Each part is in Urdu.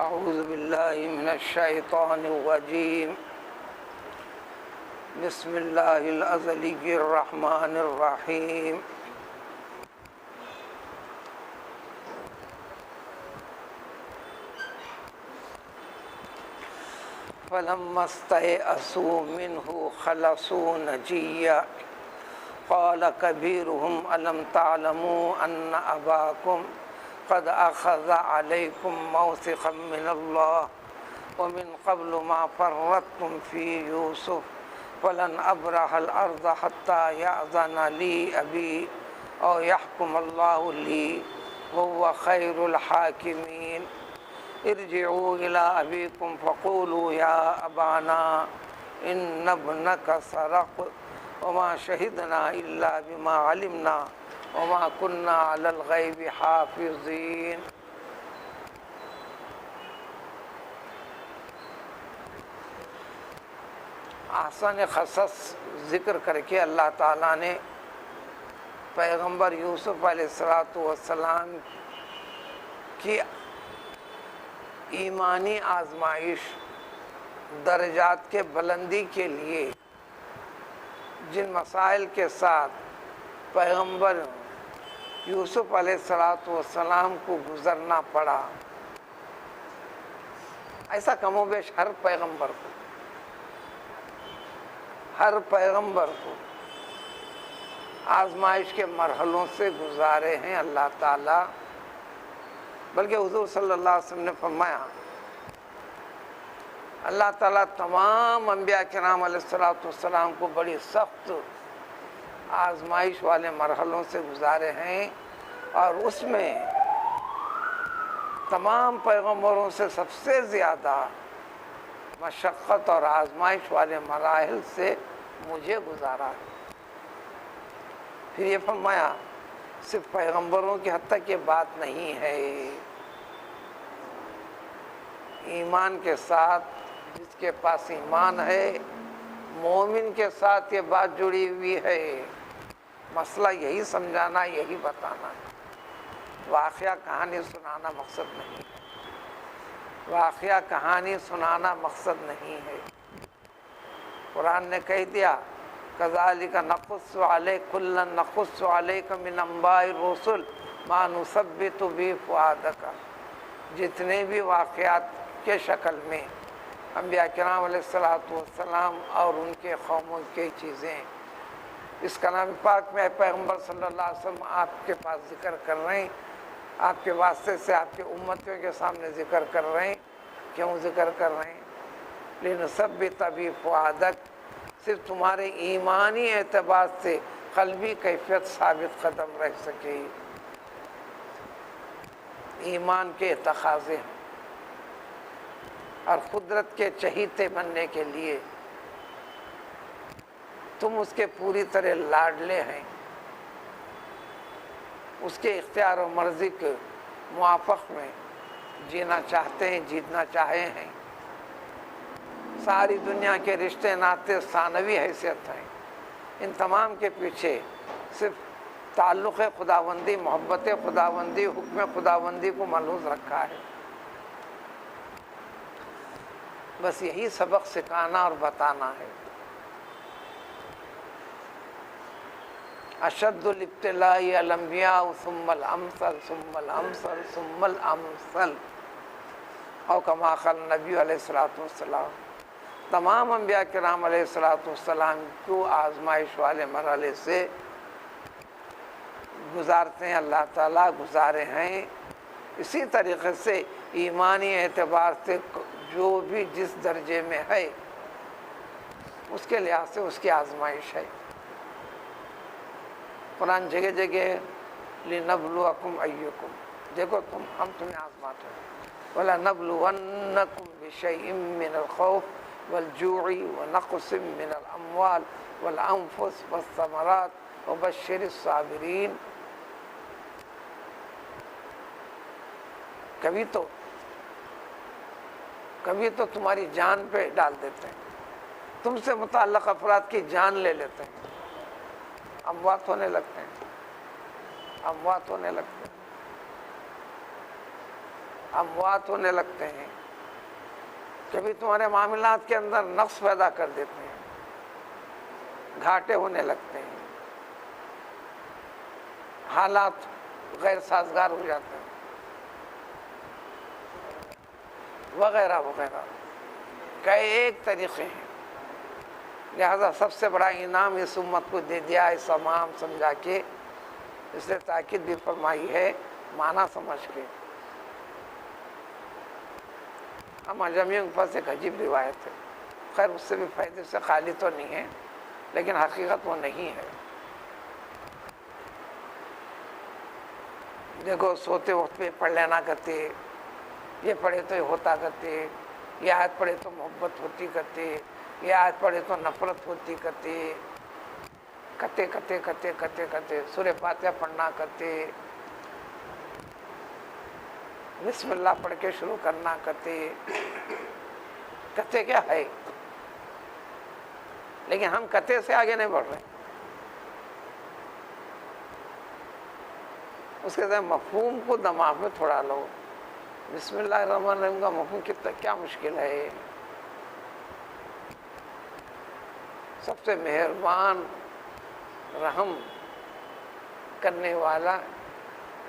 اعوذ باللہ من الشیطان الرجیم بسم اللہ الازلی الرحمن الرحیم فلما استيئسوا منه خلصوا نجيا قال كبيرهم ألم تعلموا أن أباكم قد أخذ عليكم موثقا من الله ومن قبل ما فرطتم في يوسف فلن أبرح الأرض حتى يأذن لي أبي أو يحكم الله لي وهو خير الحاكمين ارجعوا إلى أبيكم فقولوا يا أبانا إن ابنك سرق وما شهدنا إلا بما علمنا وما كنا على الغيب حافظين. احسن قصص ذکر کر کے اللہ تعالیٰ نے پیغمبر یوسف علیہ السلام کی ایمانی آزمائش درجات کے بلندی کے لیے جن مسائل کے ساتھ پیغمبر یوسف علیہ السلام کو گزرنا پڑا، ایسا کم و بیش ہر پیغمبر کو آزمائش کے مرحلوں سے گزارے ہیں اللہ تعالیٰ. بلکہ حضور صلی اللہ علیہ وسلم نے فرمایا اللہ تعالیٰ تمام انبیاء کرام علیہ السلام کو بڑی سخت آزمائش والے مرحلوں سے گزارے ہیں، اور اس میں تمام پیغمبروں سے سب سے زیادہ مشقت اور آزمائش والے مراحل سے مجھے گزارا ہے. پھر یہ فرمایا صرف پیغمبروں کی حد تک یہ بات نہیں ہے، ایمان کے ساتھ جس کے پاس ایمان ہے مومن کے ساتھ یہ بات جڑی ہوئی ہے. مسئلہ یہی سمجھانا، یہی بتانا ہے. واقعہ کہانی سنانا مقصد نہیں ہے، واقعہ کہانی سنانا مقصد نہیں ہے. قرآن نے کہہ دیا کذالک نقص علیک کلا نقص علیک من انباء الرسل ما نثبت بہ فؤادک. جتنے بھی واقعات کے شکل میں انبیاء کرام علیہ السلام اور ان کے قوموں کی چیزیں اس کلام پاک میں پیغمبر صلی اللہ علیہ وسلم آپ کے پاس ذکر کر رہے ہیں، آپ کے واسطے سے آپ کے امتیوں کے سامنے ذکر کر رہے ہیں. کیوں ذکر کر رہے ہیں؟ لنثبت بہ فؤادک، صرف تمہارے ایمانی اعتبار سے قلبی کیفیت ثابت قدم رہ سکے. ایمان کے تقاضے اور قدرت کے چہیتے بننے کے لیے تم اس کے پوری طرح لاڈلے ہیں، اس کے اختیار و مرضی کے موافق میں جینا چاہتے ہیں، جیتنا چاہے ہیں. ساری دنیا کے رشتے ناطے ثانوی حیثیت ہیں، ان تمام کے پیچھے صرف تعلق خداوندی، محبت خداوندی، حکم خداوندی کو ملحوظ رکھا ہے. بس یہی سبق سکھانا اور بتانا ہے. اشد الابتلاء الانبیاء ثم الامثل ثم الامثل ثم الامثل، او کما قال نبی علیہ السلام. تمام انبیاء کرام علیہ السلام کو آزمائش والے مرحلے سے گزارتے ہیں اللہ تعالیٰ، گزارے ہیں. اسی طریقے سے ایمانی اعتبار سے جو بھی جس درجے میں ہے اس کے لحاظ سے اس کی آزمائش ہے. قرآن جگہ جگہ لنبلوکم ایکم، دیکھو ہم تمہیں آزماتے ہیں. وَلَنَبْلُوَنَّكُمْ بِشَيْءٍ مِّنَ الْخَوْفِ وَالْجُوعِ وَنَقْصٍ مِّنَ الْأَمْوَالِ وَالْأَنفُسِ وَالثَّمَرَاتِ وَبَشِّرِ الصَّابِرِينَ. کبھی تو تمہاری جان پہ ڈال دیتے ہیں، تم سے متعلق افراد کی جان لے لیتے ہیں، اموات ہونے لگتے ہیں. اموات ہونے لگتے ہیں، کبھی تمہارے معاملات کے اندر نقص پیدا کر دیتے ہیں، گھاٹے ہونے لگتے ہیں، حالات غیر سازگار ہو جاتے ہیں، وغیرہ وغیرہ کئی ایک طریقے ہیں۔ لہذا سب سے بڑا انعام اس امت کو دے دیا اس تمام سمجھا کے، اس نے تاکید بھی فرمائی ہے معنی سمجھ کے۔ ہم اجمیوں کے پاس ایک عجیب روایت ہے، خیر اس سے بھی فائدے سے خالی تو نہیں ہے، لیکن حقیقت وہ نہیں ہے۔ دیکھو سوتے وقت پہ پڑھ لینا کرتے، یہ پڑھے تو یہ ہوتا کرتے، یہ آیت پڑھے تو محبت ہوتی کرتے، یہ آیت پڑھے تو نفرت ہوتی کرتے، کرتے کرتے کرتے کرتے کرتے سورہ فاتحہ پڑھنا کرتے، بسم اللہ پڑھ کے شروع کرنا کرتے، کتے کیا ہے، لیکن ہم کتے سے آگے نہیں بڑھ رہے۔ اس کے ساتھ مفہوم کو دماغ میں تھوڑا لو، بسم اللہ الرحمن الرحیم کا مفہوم کیا مشکل ہے۔ سب سے مہربان رحم کرنے والا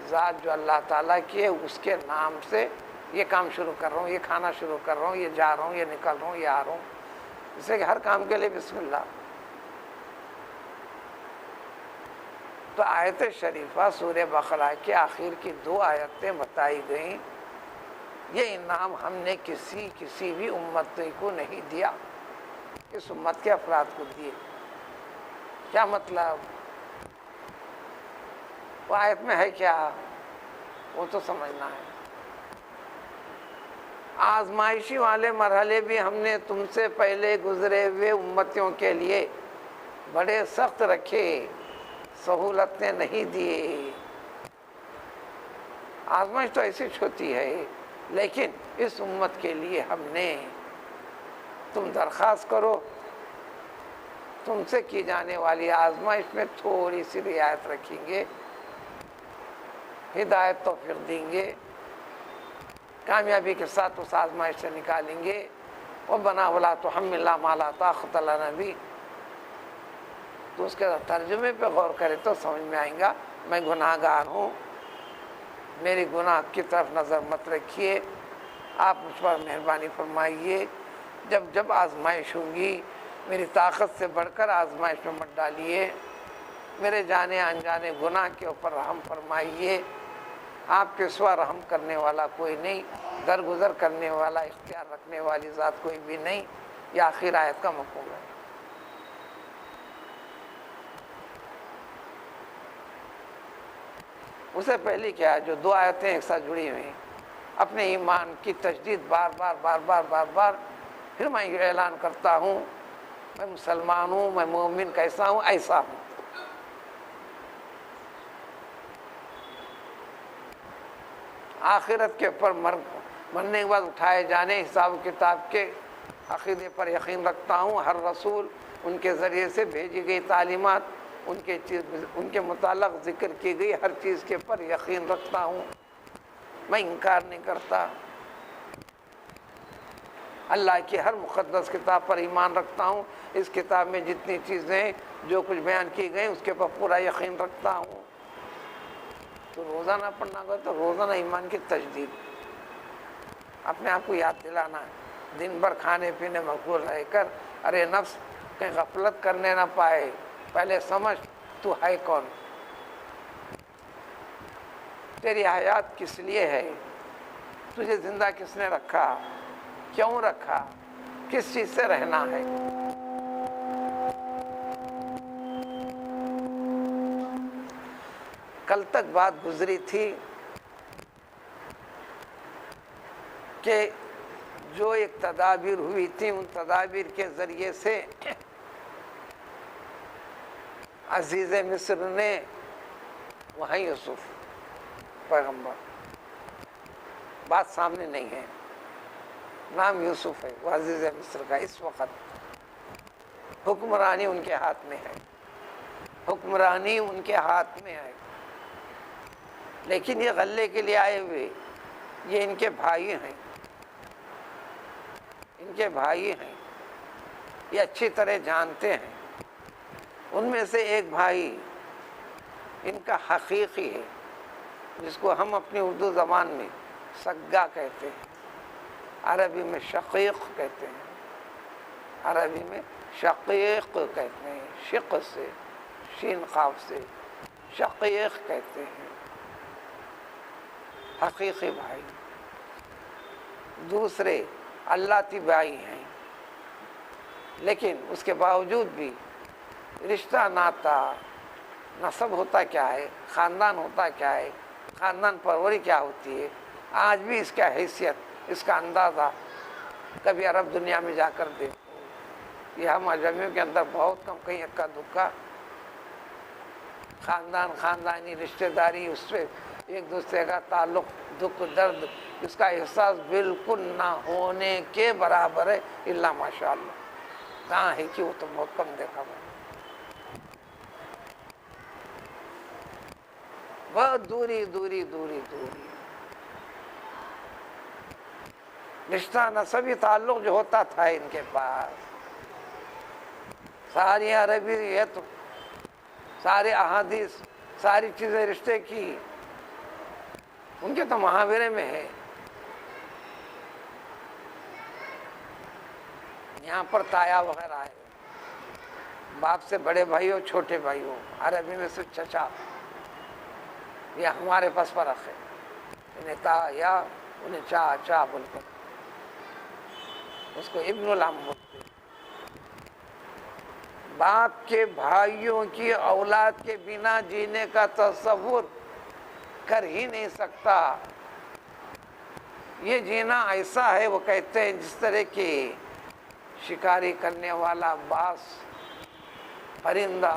ذات جو اللہ تعالیٰ کی ہے، اس کے نام سے یہ کام شروع کر رہا ہوں، یہ کھانا شروع کر رہا ہوں، یہ جا رہا ہوں، یہ نکل رہا ہوں، یہ آ رہا ہوں، اس سے کہ ہر کام کے لیے بسم اللہ۔ تو آیت شریفہ سورہ بقرہ کے آخر کی 2 آیتیں بتائی گئیں، یہ انعام ہم نے کسی بھی امت کو نہیں دیا، اس امت کے افراد کو دیے۔ کیا مطلب؟ وہ آیت میں ہے کیا، وہ تو سمجھنا ہے۔ آزمائشی والے مرحلے بھی ہم نے تم سے پہلے گزرے ہوئے امتیوں کے لیے بڑے سخت رکھے، سہولتیں نہیں دیے۔ آزمائش تو ایسی ہوتی ہے، لیکن اس امت کے لیے ہم نے، تم درخواست کرو، تم سے کی جانے والی آزمائش میں تھوڑی سی رعایت رکھیں گے، ہدایت توفیق دیں گے، کامیابی کے ساتھ اس آزمائش سے نکالیں گے۔ ربنا ولا تحملنا ما لا طاقت لنا به، تو اس کے ترجمے پہ غور کرے تو سمجھ میں آئے گا، میں گناہ گار ہوں، میری گناہ کی طرف نظر مت رکھیے، آپ مجھ پر مہربانی فرمائیے، جب جب آزمائش ہوں گی میری طاقت سے بڑھ کر آزمائش میں مت ڈالیے، میرے جانے انجانے گناہ کے اوپر رحم فرمائیے، آپ کے سوا رحم کرنے والا کوئی نہیں، درگزر کرنے والا، اختیار رکھنے والی ذات کوئی بھی نہیں۔ یہ آخر آیت کا مفہوم ہے۔ اسے پہلے کیا، جو 2 آیتیں ایک ساتھ جڑی ہوئی ہیں، اپنے ایمان کی تجدید بار بار بار بار بار بار، پھر میں یہ اعلان کرتا ہوں میں مسلمان ہوں، میں مومن کیسا ہوں، ایسا ہوں۔ آخرت کے اوپر مرنے کے بعد اٹھائے جانے حساب و کتاب کے عقیدے پر یقین رکھتا ہوں، ہر رسول ان کے ذریعے سے بھیجی گئی تعلیمات، ان کے متعلق ذکر کی گئی ہر چیز کے پر یقین رکھتا ہوں، میں انکار نہیں کرتا۔ اللہ کی ہر مقدس کتاب پر ایمان رکھتا ہوں، اس کتاب میں جتنی چیزیں جو کچھ بیان کی گئی اس کے پر پورا یقین رکھتا ہوں۔ تو روزانہ پڑھنا ہوگا تو روزانہ ایمان کی تجدید، اپنے آپ کو یاد دلانا ہے، دن بھر کھانے پینے مشغول رہ کر ارے نفس کہیں غفلت کرنے نہ پائے، پہلے سمجھ تو ہے کون، تیری حیات کس لیے ہے، تجھے زندہ کس نے رکھا، کیوں رکھا، کس چیز سے رہنا ہے۔ کل تک بات گزری تھی کہ جو ایک تدابیر ہوئی تھی، ان تدابیر کے ذریعے سے عزیز مصر نے، وہاں یوسف پیغمبر، بات سامنے نہیں ہے، نام یوسف ہے، وہ عزیز مصر کا، اس وقت حکمرانی ان کے ہاتھ میں ہے، حکمرانی ان کے ہاتھ میں ہے، لیکن یہ غلے کے لیے آئے ہوئے، یہ ان کے بھائی ہیں، ان کے بھائی ہیں، یہ اچھی طرح جانتے ہیں۔ ان میں سے ایک بھائی ان کا حقیقی ہے، جس کو ہم اپنی اردو زبان میں سگا کہتے ہیں، عربی میں شقیق کہتے ہیں، عربی میں شقیق کہتے ہیں، شق سے، شین قاف سے شقیق کہتے ہیں، حقیقی بھائی۔ دوسرے اللہ تی بھائی ہیں، لیکن اس کے باوجود بھی رشتہ ناتا، نسب ہوتا کیا ہے، خاندان ہوتا کیا ہے، خاندان پروری کیا ہوتی ہے، آج بھی اس کا حیثیت، اس کا اندازہ کبھی عرب دنیا میں جا کر دیکھو، یہ ہم اجمیوں کے اندر بہت کم، کہیں اکا دکا خاندان، خاندانی رشتہ داری، اس سے ایک دوسرے کا تعلق، دکھ درد، اس کا احساس بالکل نہ ہونے کے برابر ہے، الا ماشاء اللہ۔ کہاں ہے کہ وہ تو بہت کم دیکھا میں، بہت دوری دوری دوری دوری۔ رشتہ نسبی تعلق جو ہوتا تھا ان کے پاس، ساری عربی یہ تو سارے احادیث، ساری چیزیں رشتے کی ان کے تو محاورے میں ہے۔ یہاں پر تایا وغیرہ ہے، باپ سے بڑے بھائی ہو چھوٹے بھائی ہو، عربی میں صرف چچا، یہ ہمارے پاس فرق ہے، انہیں تایا انہیں چاچا بول کر، اس کو ابن العم بولتے۔ باپ کے بھائیوں کی اولاد کے بنا جینے کا تصور کر ہی نہیں سکتا۔ یہ جینا ایسا ہے، وہ کہتے ہیں جس طرح کی شکاری کرنے والا باز پرندہ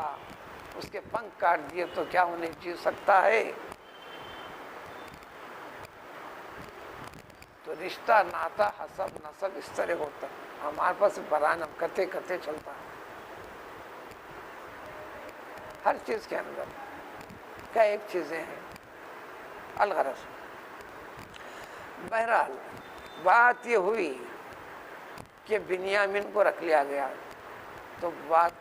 اس کے پنکھ کاٹ دیے تو کیا انہیں جی سکتا ہے؟ تو رشتہ ناتا حسب نسب اس طرح ہوتا ہے۔ ہمارے پاس برانم کتے کتے چلتا ہے ہر چیز کے اندر، کیا ایک چیزیں ہیں الغرض۔ بہرحال بات یہ ہوئی کہ بنیامین کو رکھ لیا گیا، تو بات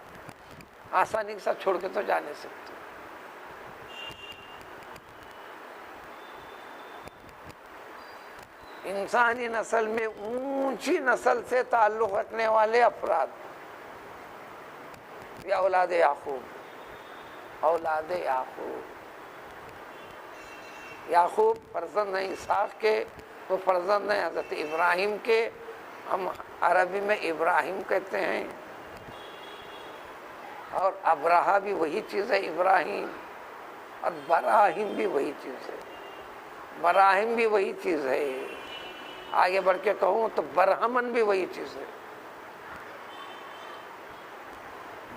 آسانی کے ساتھ چھوڑ کے تو جا نہیں سکتے۔ انسانی نسل میں اونچی نسل سے تعلق رکھنے والے افراد، یا اولاد یعقوب، اولاد یعقوب، یعقوب فرزند ہیں اسحاق کے، وہ فرزند ہیں حضرت ابراہیم کے، ہم عربی میں ابراہیم کہتے ہیں، اور ابراہ بھی وہی چیز ہے ابراہیم، اور براہیم بھی وہی چیز ہے، براہیم بھی وہی چیز ہے، آگے بڑھ کے کہوں تو برہمن بھی وہی چیز ہے۔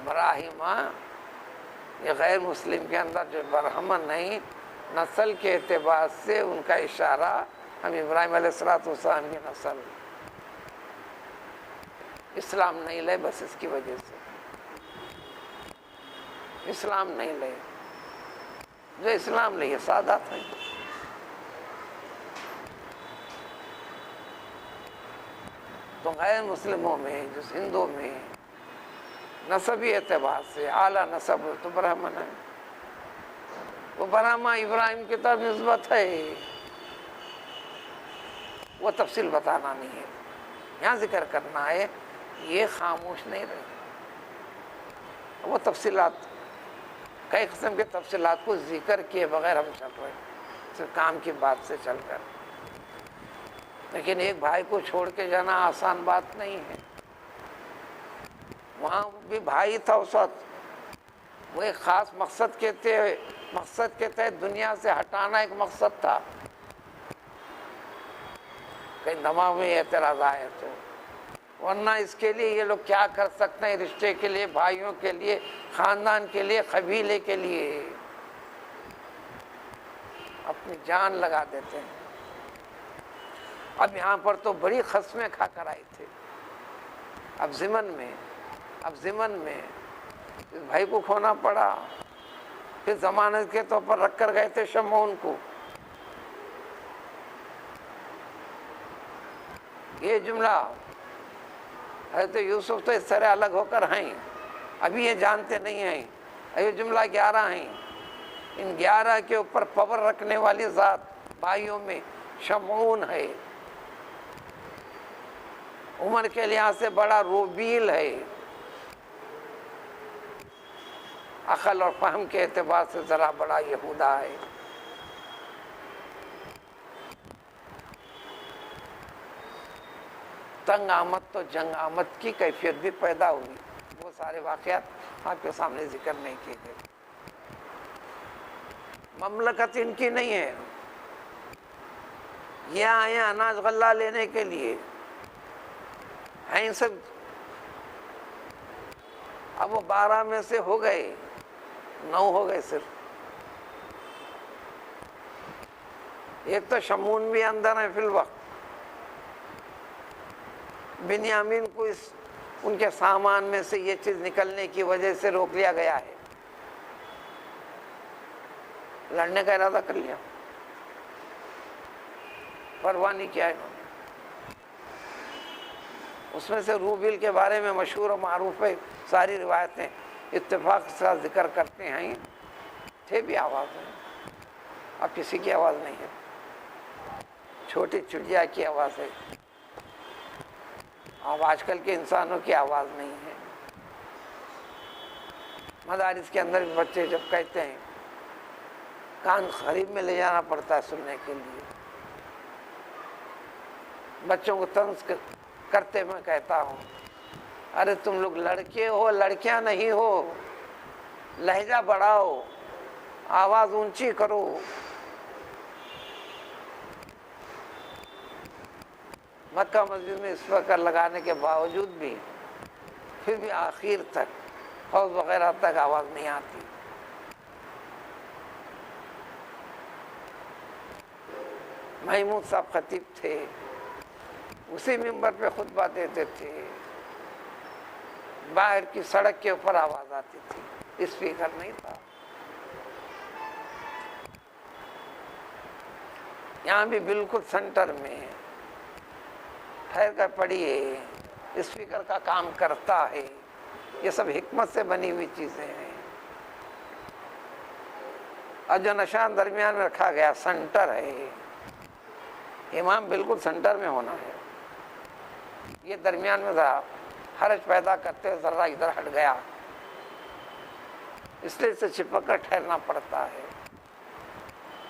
براہیمہ یہ غیر مسلم کے اندر جو برہمن نہیں، نسل کے اعتبار سے ان کا اشارہ ہم ابراہیم علیہ السلام کی نسل، اسلام نہیں لے بس اس کی وجہ سے، اسلام نہیں لے، جو اسلام لے یہ سادات ہیں۔ تو غیر مسلموں میں، جس ہندو میں نسبی اعتبار سے اعلیٰ نسب تو برہمن ہے، وہ برہما ابراہیم کی طرف نسبت ہے، وہ تفصیل بتانا نہیں ہے، یہاں ذکر کرنا ہے، یہ خاموش نہیں رہے، وہ تفصیلات، کئی قسم کے تفصیلات کو ذکر کیے بغیر ہم چل رہے ہیں، صرف کام کی بات سے چل کر، لیکن ایک بھائی کو چھوڑ کے جانا آسان بات نہیں ہے۔ وہاں بھی بھائی تھا اس وقت، وہ ایک خاص مقصد کے تحت دنیا سے ہٹانا ایک مقصد تھا، کہیں دماغ میں اعتراض آئے تو، ورنہ اس کے لیے یہ لوگ کیا کر سکتے ہیں، رشتے کے لیے، بھائیوں کے لیے، خاندان کے لیے، قبیلے کے لیے اپنی جان لگا دیتے ہیں۔ اب یہاں پر تو بڑی قسمیں کھا کر آئے تھے، اب ضمن میں اس بھائی کو کھونا پڑا، پھر ضمانت کے طور پر رکھ کر گئے تھے شمعون کو، یہ جملہ حضرت یوسف تو اس طرح الگ ہو کر ہیں، ابھی یہ جانتے نہیں ہیں، یہ جملہ 11 ہیں، ان 11 کے اوپر پاور رکھنے والی ذات بھائیوں میں شمعون ہے، عمر کے لحاظ سے بڑا روبیل ہے، عقل اور فہم کے اعتبار سے ذرا بڑا یہودا ہے۔ تنگ آمد تو جنگ آمد کی کیفیت بھی پیدا ہوئی، وہ سارے واقعات آپ کے سامنے ذکر نہیں کیے گئے۔ مملکت ان کی نہیں ہے، یہ آئے اناج غلہ لینے کے لیے ہیں سب، اب وہ 12 میں سے ہو گئے 9 ہو گئے صرف، ایک تو شمعون بھی اندر ہے فی الوقت، بنیامین کو ان کے سامان میں سے یہ چیز نکلنے کی وجہ سے روک لیا گیا ہے، لڑنے کا ارادہ کر لیا، پرواہ نہیں کیا انہوں نے۔ اس میں سے روبیل کے بارے میں مشہور و معروف ہے، ساری روایتیں اتفاق کے ساتھ ذکر کرتے ہیں، تھے بھی آواز ہیں، اب کسی کی آواز نہیں ہے، چھوٹی چڑیا کی آواز ہے، اب آج کل کے انسانوں کی آواز نہیں ہے۔ مدارس کے اندر بھی بچے جب کہتے ہیں، کان قریب میں لے جانا پڑتا ہے سننے کے لیے، بچوں کو طنز کرتے میں کہتا ہوں، ارے تم لوگ لڑکے ہو، لڑکیاں نہیں ہو، لہجہ بڑھاؤ، آواز اونچی کرو۔ مکہ مسجد میں اسپیکر لگانے کے باوجود بھی پھر بھی آخر تک حوض وغیرہ تک آواز نہیں آتی۔ محمود صاحب خطیب تھے، اسی منبر پہ خطبہ دیتے تھے، باہر کی سڑک کے اوپر آواز آتی تھی، اسپیکر نہیں تھا۔ یہاں بھی بالکل سینٹر میں ٹھہر کر پڑھیے، اسپیکر کا کام کرتا ہے، یہ سب حکمت سے بنی ہوئی چیزیں ہیں، اور جو نشان درمیان میں رکھا گیا سینٹر ہے، امام بالکل سینٹر میں ہونا ہے، یہ درمیان میں ذرا حرج پیدا کرتے ذرا ادھر ہٹ گیا، اس لیے اسے چپک کر ٹھہرنا پڑتا ہے،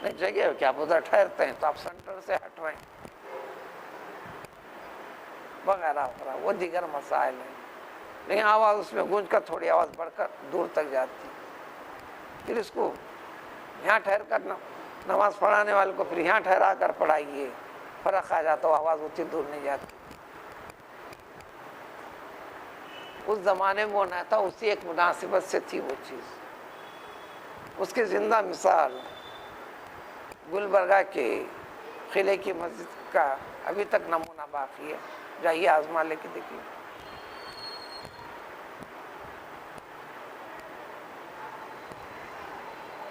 نہیں جگہ کہ آپ ادھر ٹھہرتے ہیں تو آپ سینٹر سے ہٹ رہے ہیں وغیرہ وغیرہ، وہ دیگر مسائل ہیں، لیکن آواز اس میں گونج کر تھوڑی آواز بڑھ کر دور تک جاتی، پھر اس کو یہاں ٹھہر کر نماز پڑھانے والے کو پھر یہاں ٹھہرا کر پڑھائیے، فرق آ جاتا، آواز اتنی دور نہیں جاتی۔ اس زمانے میں وہ نہ تھا، اسی ایک مناسبت سے تھی وہ چیز۔ اس کی زندہ مثال گلبرگہ کے قلعے کی مسجد کا ابھی تک نمونہ باقی ہے، جائیے آزما لے کے دیکھیے۔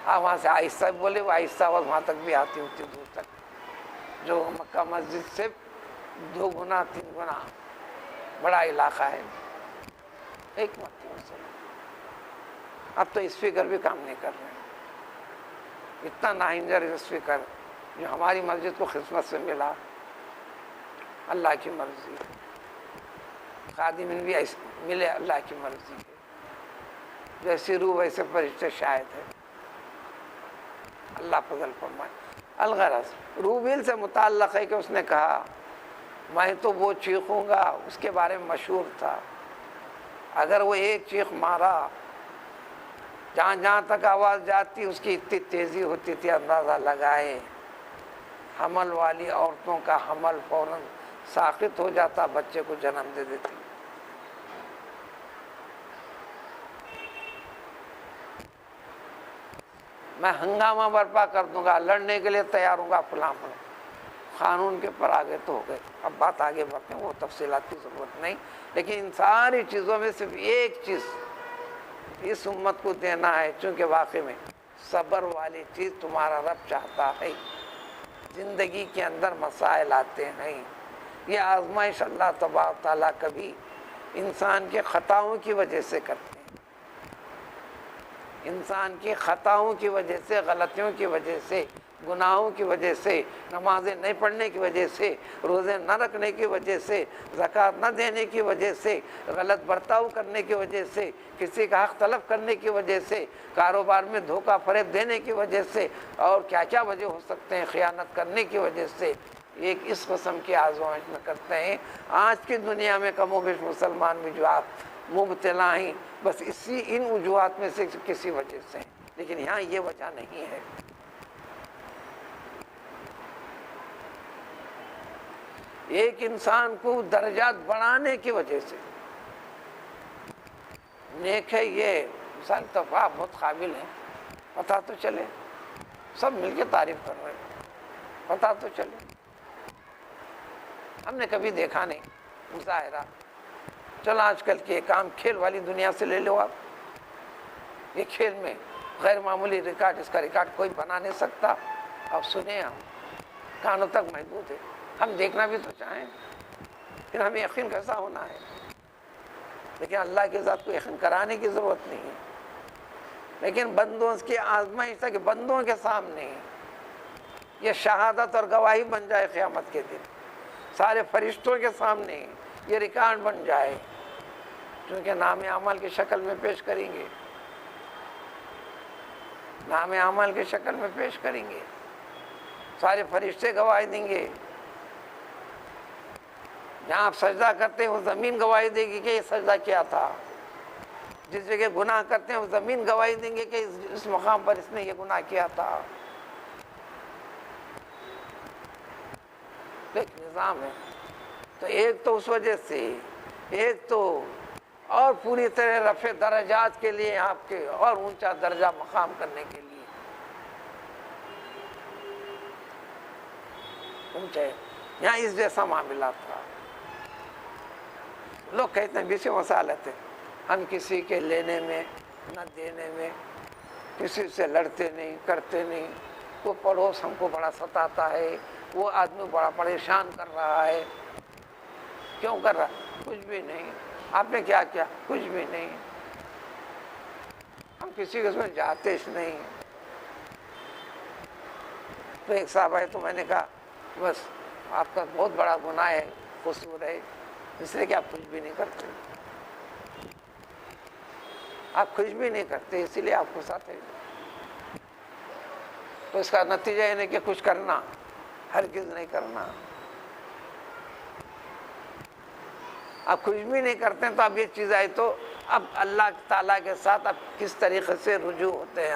آپ وہاں سے آہستہ بولے، وہ آہستہ آواز وہاں تک بھی آتی ہوتی دور تک، جو مکہ مسجد سے 2 گنا 3 گنا بڑا علاقہ ہے، حکمت تھی اس میں۔ اب تو اسپیکر بھی کام نہیں کر رہے ہیں، اتنا ناہنجر اسپیکر جو ہماری مسجد کو خدمت سے ملا، اللہ کی مرضی ہے، خادمین بھی ملے، اللہ کی مرضی ہے، جیسی روح ویسے فرشتے شاید ہے، اللہ فضل فرمائے۔ الغرض روبیل سے متعلق ہے کہ اس نے کہا میں تو وہ چیخوں گا، اس کے بارے میں مشہور تھا، اگر وہ ایک چیخ مارا جہاں جہاں تک آواز جاتی اس کی اتنی تیزی ہوتی تھی، اندازہ لگائے حمل والی عورتوں کا حمل فوراً ساقط ہو جاتا، بچے کو جنم دے دیتی۔ میں ہنگامہ برپا کر دوں گا، لڑنے کے لیے تیار ہوں گا، فلاں فلاں، قانون کے پر آگے تو ہو گئے، اب بات آگے بڑھتے ہیں، وہ تفصیلات کی ضرورت نہیں، لیکن ان ساری چیزوں میں صرف ایک چیز اس امت کو دینا ہے، چونکہ واقعی میں صبر والی چیز تمہارا رب چاہتا ہے۔ زندگی کے اندر مسائل آتے ہیں، یہ آزمائش اللہ تبارک تعالیٰ کبھی انسان کے خطاؤں کی وجہ سے کرتے ہیں، انسان کی خطاؤں کی وجہ سے، غلطیوں کی وجہ سے، گناہوں کی وجہ سے، نمازیں نہیں پڑھنے کی وجہ سے، روزے نہ رکھنے کی وجہ سے، زکوٰۃ نہ دینے کی وجہ سے، غلط برتاؤ کرنے کی وجہ سے، کسی کا حق طلب کرنے کی وجہ سے، کاروبار میں دھوکہ فریب دینے کی وجہ سے، اور کیا کیا وجہ ہو سکتے ہیں، خیانت کرنے کی وجہ سے ایک اس قسم کی آزمائش میں کرتے ہیں۔ آج کی دنیا میں کم و بیش مسلمان بھی جو آپ مبتلا ہیں بس ان وجوہات میں سے کسی وجہ سے، لیکن یہاں یہ وجہ نہیں ہے۔ ایک انسان کو درجات بڑھانے کی وجہ سے نیک ہے، یہ مثال تو آپ بہت قابل ہیں، پتہ تو چلے، سب مل کے تعریف کر رہے ہیں، پتہ تو چلے، ہم نے کبھی دیکھا نہیں مظاہرہ۔ چلو آج کل کے کام کھیل والی دنیا سے لے لو آپ، یہ کھیل میں غیر معمولی ریکارڈ، اس کا ریکارڈ کوئی بنا نہیں سکتا۔ اب سنیں، ہم کانوں تک محدود ہے، ہم دیکھنا بھی تو چاہیں، پھر ہمیں یقین کیسا ہونا ہے؟ لیکن اللہ کے ذات کو یقین کرانے کی ضرورت نہیں ہے، لیکن بندوں کی آزمائش تھا کہ بندوں کے سامنے یہ شہادت اور گواہی بن جائے قیامت کے دن، سارے فرشتوں کے سامنے یہ ریکارڈ بن جائے، کیونکہ نام عمل کی شکل میں پیش کریں گے، نام عمل کی شکل میں پیش کریں گے، سارے فرشتے گواہی دیں گے۔ جہاں آپ سجدہ کرتے ہیں وہ زمین گواہی دے گی کہ یہ سجدہ کیا تھا، جس جگہ گناہ کرتے ہیں وہ زمین گواہی دیں گے کہ اس مقام پر اس نے یہ گناہ کیا تھا۔ ایک نظام ہے، تو ایک تو اس وجہ سے، ایک تو اور پوری طرح رفع درجات کے لیے، آپ کے اور اونچا درجہ مقام کرنے کے لیے اونچے، یہاں اس جیسا معاملہ تھا۔ لوگ کہتے ہیں بیسی مسالت ہے، ہم کسی کے لینے میں نہ دینے میں، کسی سے لڑتے نہیں کرتے نہیں، وہ پڑوس ہم کو بڑا ستاتا ہے، وہ آدمی بڑا پریشان کر رہا ہے، کیوں کر رہا؟ کچھ بھی نہیں، آپ نے کیا کیا؟ کچھ بھی نہیں، ہم کسی کے اس میں جاتے نہیں۔ تو ایک صاحب ہے، تو میں نے کہا بس آپ کا بہت بڑا گناہ ہے، قصور ہے، اس لیے کہ آپ کچھ بھی نہیں کرتے، آپ کچھ بھی نہیں کرتے اسی لیے آپ کو ساتھ ہے۔ تو اس کا نتیجہ یہ نہیں کہ کچھ کرنا، ہرگز نہیں کرنا۔ آپ کچھ بھی نہیں کرتے ہیں تو اب یہ چیز آئی، تو اب اللہ تعالیٰ کے ساتھ اب کس طریقے سے رجوع ہوتے ہیں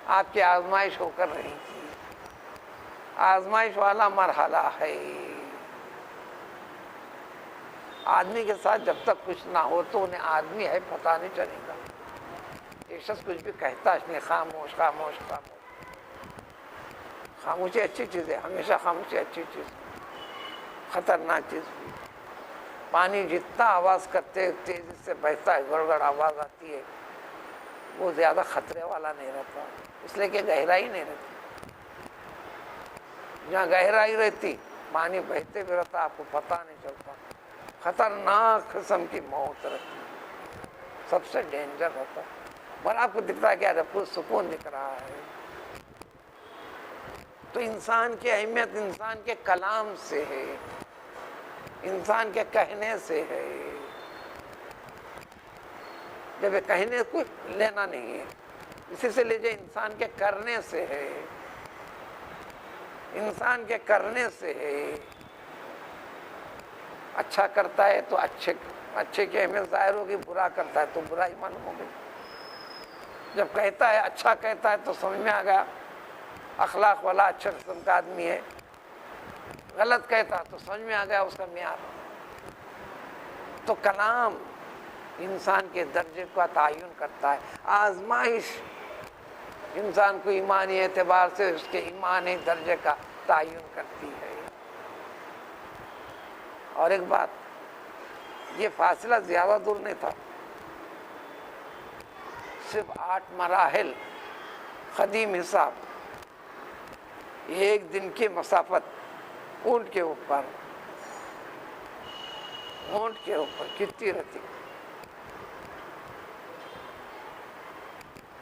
آپ کی آزمائش ہو کر رہی تھی، آزمائش والا مرحلہ ہے۔ آدمی کے ساتھ جب تک کچھ نہ ہو تو انہیں آدمی ہے پتہ نہیں چلے گا، ایک شخص کچھ بھی کہتا نہیں، خاموش خاموش خاموش۔ خاموشی اچھی چیز ہے، ہمیشہ خاموشی اچھی چیز ہے، خطرناک چیز بھی۔ پانی جتنا آواز کرتے تیزی سے بہتا ہے، گڑگڑ آواز آتی ہے، وہ زیادہ خطرے والا نہیں رہتا، اس لیے کہ گہرائی نہیں رہتی۔ جہاں گہرائی رہتی پانی بہتے بھی رہتا، آپ کو پتہ نہیں چلتا، خطرناک قسم کی موت رہتی، سب سے ڈینجر رہتا، اور آپ کو دکھتا ہے کہ یار پور سکون دکھ رہا ہے۔ تو انسان کی اہمیت انسان کے کلام سے ہے، انسان کے کہنے سے ہے۔ جب یہ کہنے کو لینا نہیں ہے، اسی سے لیجیے انسان کے کرنے سے ہے، انسان کے کرنے سے ہے۔ اچھا کرتا ہے تو اچھے کی اہمیت ظاہر ہوگی، برا کرتا ہے تو برائی معلوم ہوگی۔ جب کہتا ہے اچھا کہتا ہے تو سمجھ میں آ گیا اخلاق والا اچھا قسم کا آدمی ہے، غلط کہتا تو سمجھ میں آ گیا اس کا معیار۔ تو کلام انسان کے درجے کا تعین کرتا ہے، آزمائش انسان کو ایمانی اعتبار سے اس کے ایمانی درجے کا تعین کرتی ہے۔ اور ایک بات، یہ فاصلہ زیادہ دور نہیں تھا، صرف 8 مراحل قدیم حساب، ایک دن کی مسافت اونٹ کے اوپر کتنی رہتی.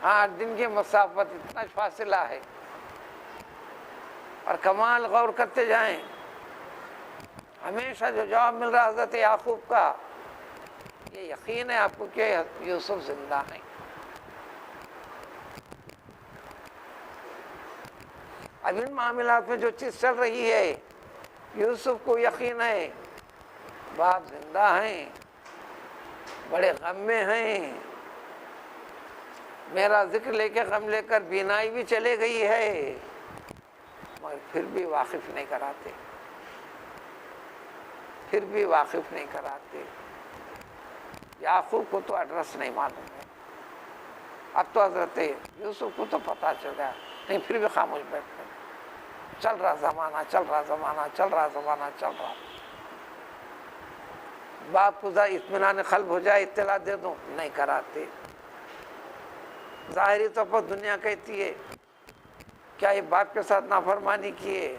8 دن کی مسافت، اتنا فاصلہ ہے. اور کمال غور کرتے جائیں، ہمیشہ جو جواب مل رہا حضرت یعقوب کا، یہ یقین ہے آپ کو کہ یوسف زندہ ہیں. اب ان معاملات میں جو چیز چل رہی ہے، یوسف کو یقین ہے باپ زندہ ہیں، بڑے غم میں ہیں. میرا ذکر لے کے غم لے کر بینائی بھی چلے گئی ہے، مگر پھر بھی واقف نہیں کراتے، یعقوب کو تو ایڈریس نہیں معلوم ہے. اب تو حضرت یوسف کو تو پتہ چل گیا، نہیں پھر بھی خاموش بیٹھتے. چل رہا زمانہ. باپ کو ذرا اطمینان قلب ہو جائے، اطلاع دے دوں، نہیں کراتے. ظاہری طور پر دنیا کہتی ہے کیا یہ باپ کے ساتھ نافرمانی کیے؟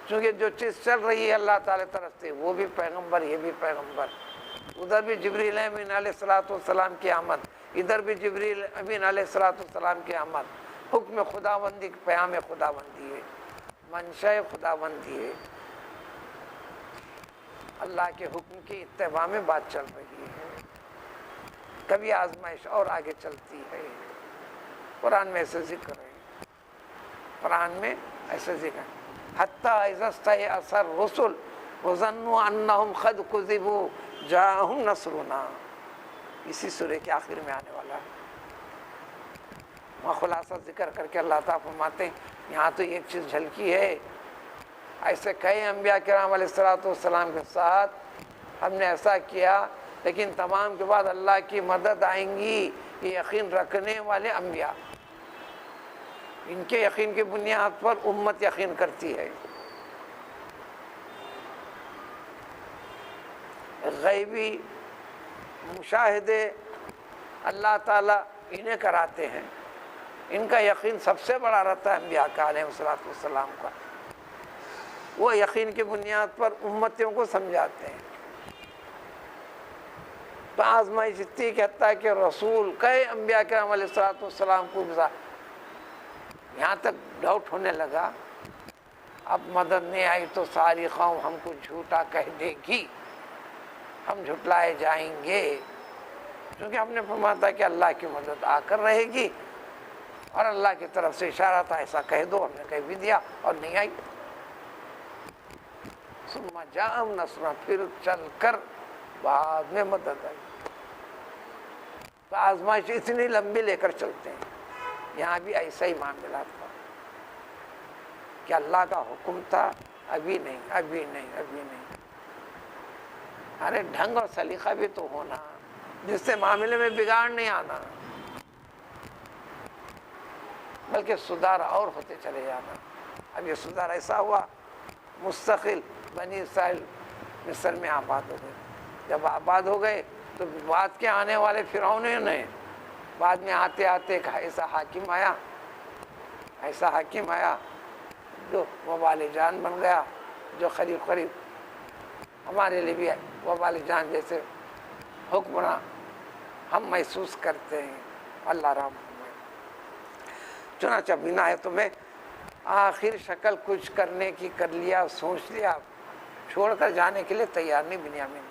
چونکہ جو چیز چل رہی ہے اللہ تعالی طرف سے، وہ بھی پیغمبر، یہ بھی پیغمبر. ادھر بھی جبریل امین علیہ السلام کی آمد، ادھر بھی جبریل امین علیہ السلام کی آمد. حکم خداوندی، پیام خداوندی ہے، منشاء خداوندی ہے. اللہ کے حکم کی اتباع میں بات چل رہی ہے. کبھی آزمائش اور آگے چلتی ہے. قرآن میں ایسے ذکر ہے، حتیٰ اذا استیأس الرسل وظنوا انہم قد کذبوا جاءہم نصرنا. اسی سورہ کے آخر میں آنے والا ہے. وہاں خلاصہ ذکر کر کے اللہ تعالیٰ فرماتے ہیں یہاں تو ایک چیز جھلکی ہے. ایسے کئی انبیاء کرام علیہ السلام کے ساتھ ہم نے ایسا کیا، لیکن تمام کے بعد اللہ کی مدد آئیں گی. یہ یقین رکھنے والے انبیاء، ان کے یقین کی بنیاد پر امت یقین کرتی ہے. غیبی مشاہدے اللہ تعالیٰ انہیں کراتے ہیں. ان کا یقین سب سے بڑا رہتا ہے انبیاء کا علیہ السلام کا. وہ یقین کی بنیاد پر امتیوں کو سمجھاتے ہیں. تو آزمائش اتنی کہتا ہے کہ رسول کئی انبیاء کرام علیہ السلام کو یہاں تک ڈاؤٹ ہونے لگا اب مدد نہیں آئی تو ساری قوم ہم کو جھوٹا کہہ دے گی، ہم جھٹلائے جائیں گے. کیونکہ ہم نے فرمایا تھا کہ اللہ کی مدد آ کر رہے گی، اور اللہ کی طرف سے اشارہ تھا ایسا کہہ دو. ہم نے کہہ بھی دیا اور نہیں آئی. ثم جاءہم نصرنا، پھر چل کر بعد میں مدد آئی. تو آزمائش اتنی لمبی لے کر چلتے ہیں. یہاں بھی ایسا ہی معاملات تھا کہ اللہ کا حکم تھا ابھی نہیں. ارے ڈھنگ اور سلیقہ بھی تو ہونا، جس سے معاملے میں بگاڑ نہیں آنا، بلکہ سدھار اور ہوتے چلے جانا. اب یہ سدھار ایسا ہوا مستقل بنی اسرائیل مصر میں آباد ہو گئے. جب آباد ہو گئے تو بعد کے آنے والے فرعونوں نے بعد میں آتے ایک ایسا حاکم آیا جو وبال جان بن گیا، جو قریب ہمارے لیے بھی وبال جان جیسے حکمراں ہم محسوس کرتے ہیں. اللہ رحم فرمائے. چنانچہ بنا ہے تو میں آخر شکل کچھ کرنے کی کر لیا، سوچ لیا، چھوڑ کر جانے کے لیے تیار نہیں بنیامین.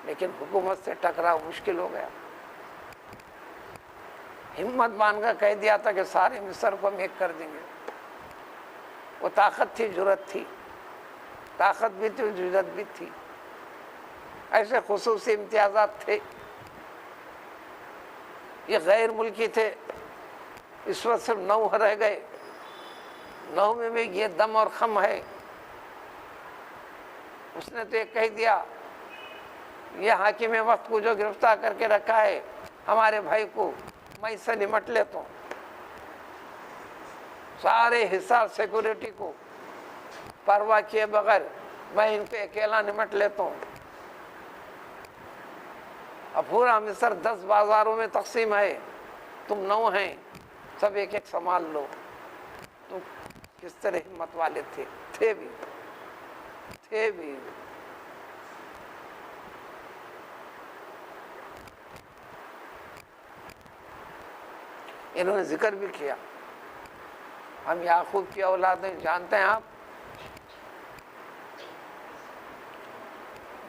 لیکن حکومت سے ٹکراؤ مشکل ہو گیا. ہمت مان کر کہہ دیا تھا کہ سارے مصر کو ہم ایک کر دیں گے. وہ طاقت تھی، جرأت تھی، طاقت بھی تھی، جرأت بھی تھی. ایسے خصوصی امتیازات تھے. یہ غیر ملکی تھے. اس وقت صرف 9 رہ گئے. 9 میں بھی یہ دم اور خم ہے. اس نے تو یہ کہہ دیا یہ حاکم وقت کو جو گرفتار کر کے رکھا ہے ہمارے بھائی کو، میں اس سے نمٹ لیتا ہوں. سارے حصار سیکورٹی کو پرواہ کیے بغیر میں ان پہ اکیلا نمٹ لیتا ہوں. اب پورا مصر 10 بازاروں میں تقسیم ہے، تم 9 ہیں، سب ایک سنبھال لو. تو کس طرح ہمت والے تھے بھی انہوں نے ذکر بھی کیا، ہم یعقوب کی اولاد ہیں، جانتے ہیں آپ؟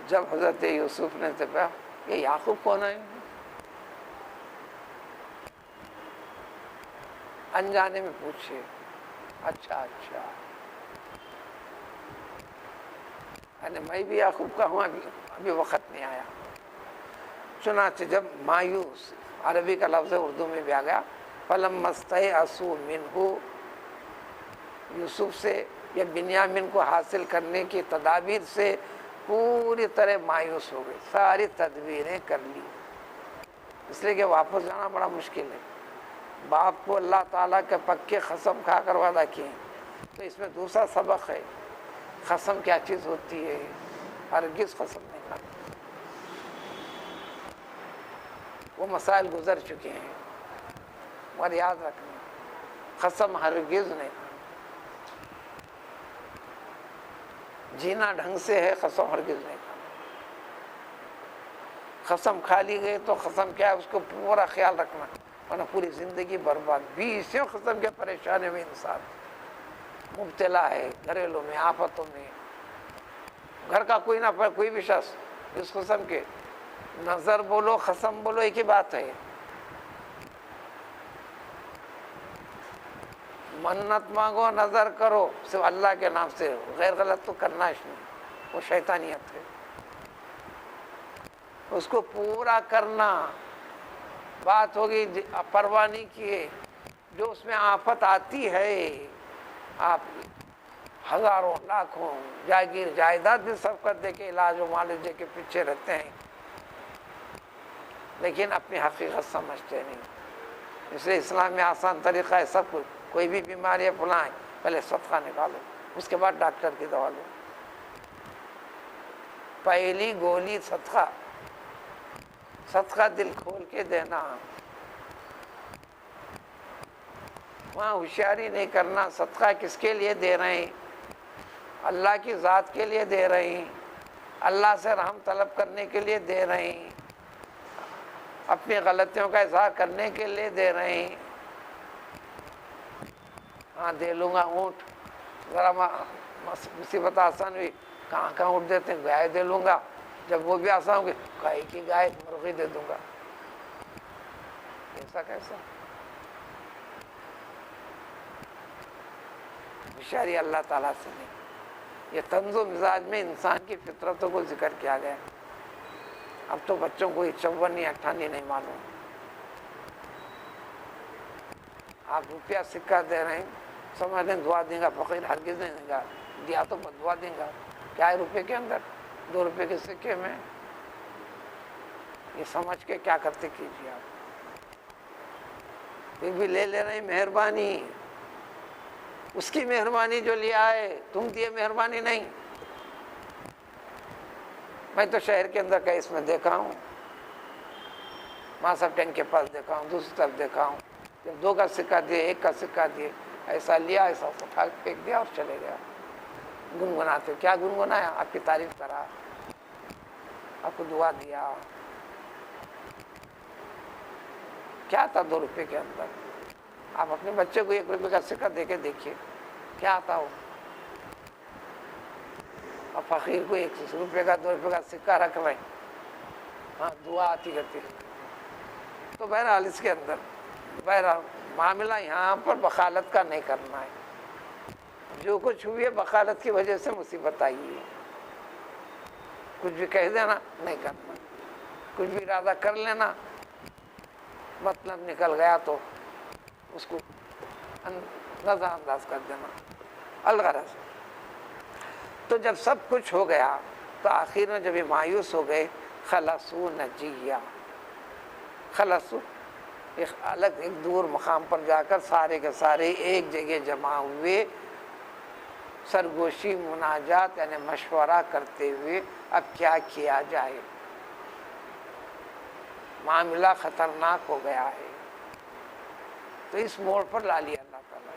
جب حضرت یوسف نے کہا یہ یعقوب کون ہے، انجانے میں پوچھے، اچھا میں بھی یعقوب کا ہوں، ابھی وقت نہیں آیا۔ چنانچہ جب مایوس، عربی کا لفظ اردو میں بھی آ گیا، فَلَمَّا اسْتَيْأَسُوا مِنْهُ، یوسف سے یا بنیامین کو حاصل کرنے کی تدابیر سے پوری طرح مایوس ہو گئے، ساری تدبیریں کر لی، اس لیے کہ واپس جانا بڑا مشکل ہے۔ باپ کو اللہ تعالیٰ کے پکے قسم کھا کر وعدہ کیے، تو اس میں دوسرا سبق ہے، قسم کیا چیز ہوتی ہے، ہرگز قسم نہیں کھانا۔ وہ مسائل گزر چکے ہیں، اور یاد رکھنا قسم ہرگز نہیں کھانا۔ جینا ڈھنگ سے ہے، قسم ہرگز نہیں کھانا۔ قسم کھا لی گئی تو قسم کیا ہے، اس کو پورا خیال رکھنا، ورنہ پوری زندگی برباد۔ 20 قسم کے پریشانی میں انسان مبتلا ہے، گھریلوں میں، آفتوں میں، گھر کا کوئی نہ کوئی بھی شخص اس قسم کے، نظر بولو قسم بولو ایک ہی بات ہے، منت مانگو نظر کرو صرف اللہ کے نام سے، غیر غلط تو کرنا ہی نہیں، وہ شیطانیت ہے، اس کو پورا کرنا۔ بات ہوگی پرواہ نہیں کیے، جو اس میں آفت آتی ہے، آپ ہزاروں لاکھوں جاگیر جائیداد بھی سب کر دے کے علاج و معالجے کے پیچھے رہتے ہیں، لیکن اپنی حقیقت سمجھتے نہیں۔ اس لیے اسلام میں آسان طریقہ ہے، سب کچھ، کوئی بھی بیماری ہے فلاں ہے، پہلے صدقہ نکالو، اس کے بعد ڈاکٹر کی دوا لو، پہلی گولی صدقہ دل کھول کے دینا، وہاں ہوشیاری نہیں کرنا، صدقہ کس کے لیے دے رہے ہیں، اللہ کی ذات کے لیے دے رہے ہیں، اللہ سے رحم طلب کرنے کے لیے دے رہے ہیں، اپنی غلطیوں کا اظہار کرنے کے لیے دے رہے ہیں۔ ہاں دے لوں گا اونٹ، ذرا مصیبت آسان ہوئی، کہاں اونٹ دیتے ہیں، گائے دے لوں گا، جب وہ بھی آسان ہوگی، گائے کی گائے مرغی دے دوں گا، ایسا کیسا؟ ہوشیاری اللہ تعالیٰ سے نہیں۔ یہ طنز و مزاج میں انسان کی فطرتوں کو ذکر کیا گیا۔ اب تو بچوں کو 54 58 نہیں معلوم، آپ روپیہ سکہ دے رہے ہیں، سمجھ لیں دعا دیں گا، فقیر ہرگز نہیں دیں گا، دیا تو بدعا دیں گا، کیا ہے روپے کے اندر، 2 روپے کے سکے میں، یہ سمجھ کے کیا کرتے کیجیے آپ۔ پھر بھی لے رہے ہیں، مہربانی اس کی مہربانی جو لیا ہے، تم دیے مہربانی نہیں۔ میں تو شہر کے اندر کیس میں دیکھا ہوں، ماسا ٹینک کے پاس دیکھا ہوں، دوسری طرف دیکھا ہوں، جب 2 کا سکہ دیے، 1 کا سکہ دیے، ایسا لیا، ایسا اٹھا کے پھینک دیا اور چلے گیا، گنگناتے۔ کیا گنگنایا؟ آپ کی تعریف کرا، آپ کو دعا دیا، کیا تھا 2 روپے کے اندر؟ آپ اپنے بچے کو 1 روپے کا سکہ دے کے دیکھیے کیا آتا ہو، اور فقیر کو 1 روپے کا 2 روپے کا سکہ رکھ رہے ہیں، ہاں دعا آتی کرتی۔ تو بہرحال اس کے اندر بہرحال معاملہ یہاں پر بخالت کا نہیں کرنا ہے، جو کچھ ہوئی ہے بخالت کی وجہ سے مصیبت آئی ہے، کچھ بھی کہہ دینا نہیں کرنا، کچھ بھی ارادہ کر لینا، مطلب نکل گیا تو اس کو نظر انداز کر دینا، الغرض۔ تو جب سب کچھ ہو گیا تو آخر میں جب یہ مایوس ہو گئے، خلصوا نجیہ، خلصوا ایک الگ ایک دور مقام پر جا کر سارے کے سارے ایک جگہ جمع ہوئے، سرگوشی مناجات یعنی مشورہ کرتے ہوئے اب کیا کیا جائے، معاملہ خطرناک ہو گیا ہے۔ تو اس موڑ پر لا لیا اللہ تعالیٰ،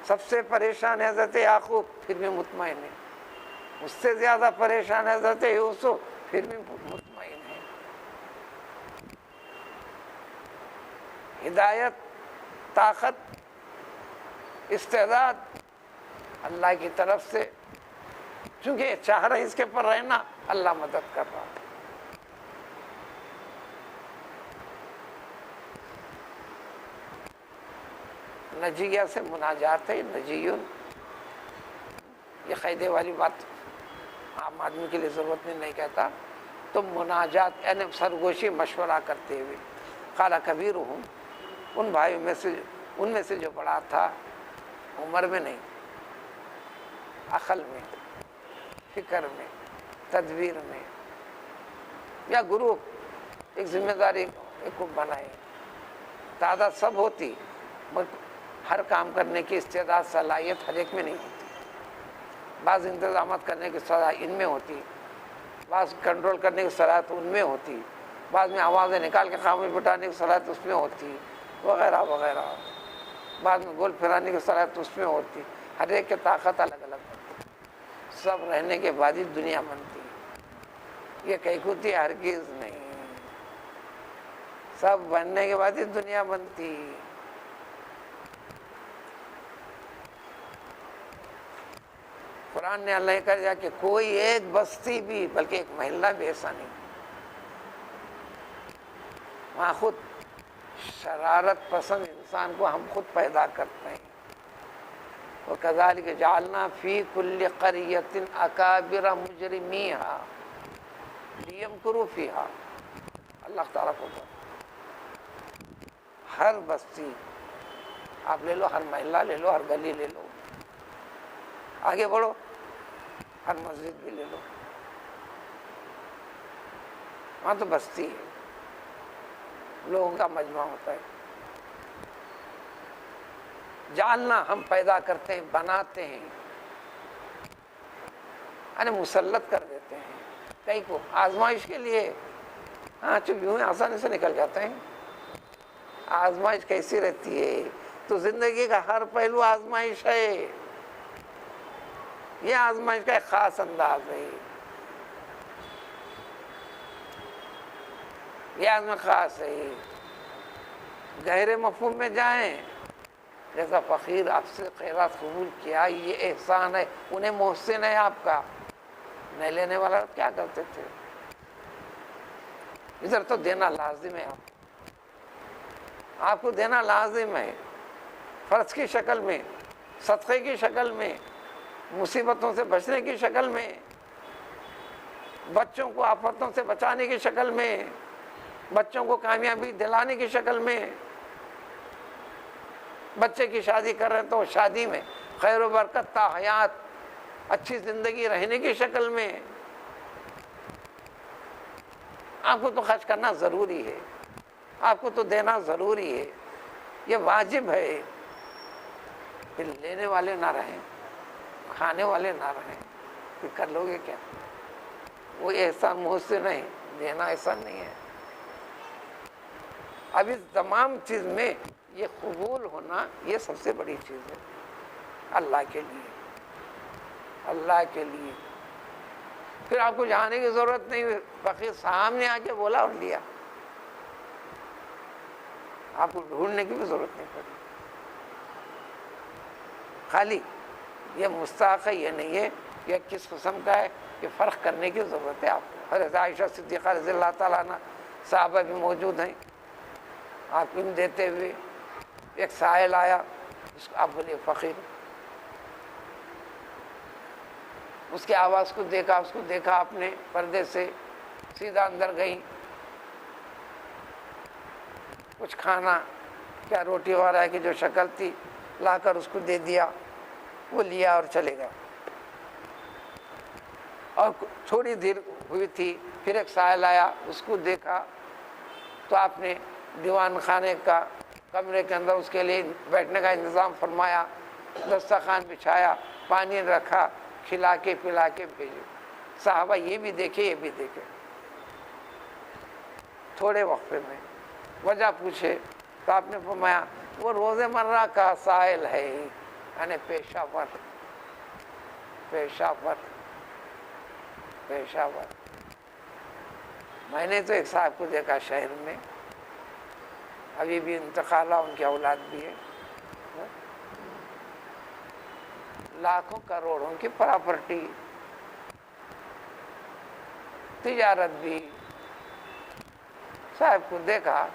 سب سے پریشان ہے حضرت یعقوب، پھر بھی مطمئن ہے. اس سے زیادہ پریشان ہے حضرت یوسف، پھر بھی مطمئن ہے. ہدایت، طاقت، استعداد اللہ کی طرف سے، چونکہ چاہ رہے اس کے پر رہنا، اللہ مدد کر رہا. نجیہ سے مناجات ہے. نجیون، یہ قاعدے والی بات عام آدمی کے لیے ضرورت نہیں کہتا. تو مناجات یعنی سرگوشی، مشورہ کرتے ہوئے. قال کبیرہم، ان بھائیوں میں سے، ان میں سے جو بڑا تھا، عمر میں نہیں، عقل میں، فکر میں، تدبیر میں، یا گروپ ایک ذمہ داری ایک کو بنائے. تعداد سب ہوتی، مگر ہر کام کرنے کی استعداد، صلاحیت ہر ایک میں نہیں ہوتی. بعض انتظامات کرنے کی صلاحیت ان میں ہوتی، بعض کنٹرول کرنے کی صلاحیت ان میں ہوتی، بعض میں آوازیں نکال کے خاموش بٹانے کی صلاحیت اس میں ہوتی، وغیرہ وغیرہ. بعد میں گول پھرانے کی صلاحیت اس میں ہوتی. ہر ایک کی طاقت الگ الگ ہوتی. سب رہنے کے بعد ہی دنیا بنتی. یہ کہیں ہوتی ہرگز نہیں. سب بننے کے بعد ہی دنیا بنتی. قرآن نے اللہ کر دیا کہ کوئی ایک بستی بھی، بلکہ ایک محلہ بھی ایسا نہیں وہاں خود شرارت پسند انسان کو ہم خود پیدا کرتے ہیں. وَكَذَلِكَ جَعَلْنَا فِي كُلِّ قَرْيَةٍ أَكَابِرَ مُجْرِمِيهَا لِيَمْكُرُوا فِيهَا. اللہ تعالیٰ کو ہر بستی آپ لے لو، ہر محلہ لے لو، ہر گلی لے لو، آگے بڑھو، ہر مسجد بھی لے لو، وہاں تو بستی ہے، لوگوں کا مجمع ہوتا ہے. جاننا، ہم پیدا کرتے ہیں، بناتے ہیں، یعنی مسلط کر دیتے ہیں کئی کو آزمائش کے لیے. ہاں چپ یوں آسانی سے نکل جاتے ہیں. آزمائش کیسی رہتی ہے؟ تو زندگی کا ہر پہلو آزمائش ہے. یہ آزمائش کا ایک خاص انداز ہے. یہ آزمائش خاص ہے. گہرے مفہوم میں جائیں، جیسا فقیر آپ سے خیرات قبول کیا، یہ احسان ہے، انہیں محسن ہے آپ کا. نہیں لینے والا کیا کرتے تھے؟ ادھر تو دینا لازم ہے. آپ کو دینا لازم ہے، فرض کی شکل میں، صدقے کی شکل میں، مصیبتوں سے بچنے کی شکل میں، بچوں کو آفتوں سے بچانے کی شکل میں، بچوں کو کامیابی دلانے کی شکل میں. بچے کی شادی کر رہے ہیں تو شادی میں خیر و برکت تا حیات، اچھی زندگی رہنے کی شکل میں. آپ کو تو خرچ کرنا ضروری ہے، آپ کو تو دینا ضروری ہے، یہ واجب ہے. پھر لینے والے نہ رہیں، کھانے والے نہ رہیں، پھر کر لو گے کیا؟ وہ احسان مجھ سے نہیں، دینا احسان نہیں ہے. اب اس تمام چیز میں یہ قبول ہونا، یہ سب سے بڑی چیز ہے. اللہ کے لیے، اللہ کے لیے. پھر آپ کو جانے کی ضرورت نہیں، فقیر سامنے آ کے بولا اور لیا. آپ کو ڈھونڈنے کی بھی ضرورت نہیں پڑی. خالی یہ مستحق ہے، یہ نہیں ہے یہ کس قسم کا ہے، یہ فرق کرنے کی ضرورت ہے آپ کو. حضرت عائشہ صدیقہ رضی اللہ تعالیٰ عنہ، صحابہ بھی موجود ہیں، آپ ان دیتے ہوئے ایک سائل آیا، اس کو آپ بولے فقیر. اس کی آواز کو دیکھا، اس کو دیکھا آپ نے پردے سے، سیدھا اندر گئی. کچھ کھانا، کیا روٹی وغیرہ کی جو شکل تھی لا کر اس کو دے دیا. وہ لیا اور چلے گا. اور تھوڑی دیر ہوئی تھی، پھر ایک سائل آیا، اس کو دیکھا تو آپ نے دیوان خانے کا کمرے کے اندر اس کے لیے بیٹھنے کا انتظام فرمایا، دسترخوان بچھایا، پانی رکھا، کھلا کے پلا کے بھیجے. صحابہ یہ بھی دیکھے، یہ بھی دیکھے. تھوڑے وقفے میں وجہ پوچھے تو آپ نے فرمایا وہ روز مرہ کا سائل ہے، یعنی پیشہ ور، پیشہ ور، پیشہ ور۔ میں نے تو ایک صاحب کو دیکھا شہر میں، ابھی بھی انتقال ہوا، ان کی اولاد بھی ہے، لاکھوں کروڑوں کی پراپرٹی، تجارت بھی۔ صاحب کو دیکھا